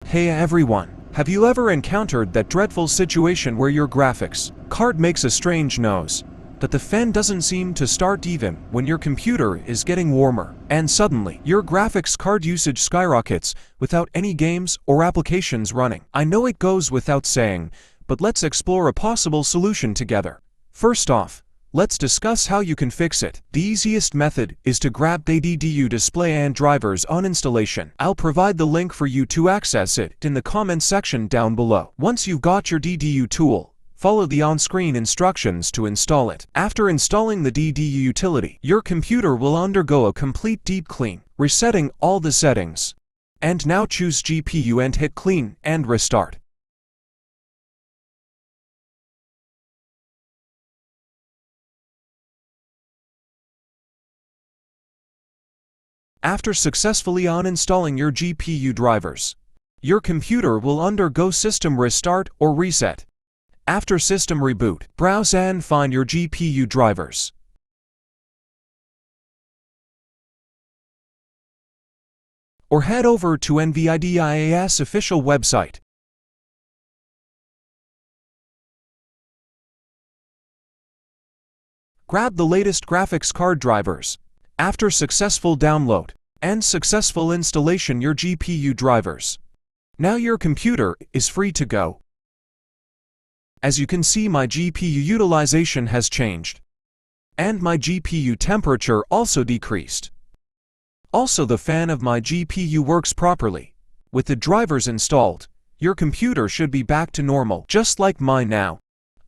Hey everyone, have you ever encountered that dreadful situation where your graphics card makes a strange noise? That the fan doesn't seem to start even when your computer is getting warmer, and suddenly your graphics card usage skyrockets without any games or applications running. I know it goes without saying, but let's explore a possible solution together. First off, let's discuss how you can fix it. The easiest method is to grab the DDU display and drivers on installation. I'll provide the link for you to access it in the comments section down below. Once you've got your DDU tool, follow the on-screen instructions to install it. After installing the DDU utility, your computer will undergo a complete deep clean, resetting all the settings. And now choose GPU and hit clean and restart. After successfully uninstalling your GPU drivers, your computer will undergo system restart or reset. After system reboot, browse and find your GPU drivers. Or head over to NVIDIA's official website. Grab the latest graphics card drivers. After successful download and successful installation your GPU drivers, now your computer is free to go. As you can see, my GPU utilization has changed, and my GPU temperature also decreased. Also, the fan of my GPU works properly. With the drivers installed, your computer should be back to normal, just like mine now.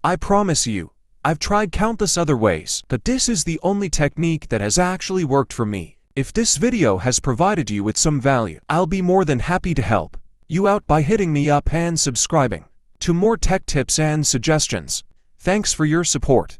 I promise you, I've tried countless other ways, but this is the only technique that has actually worked for me. If this video has provided you with some value, I'll be more than happy to help you out by hitting me up and subscribing to more tech tips and suggestions. Thanks for your support.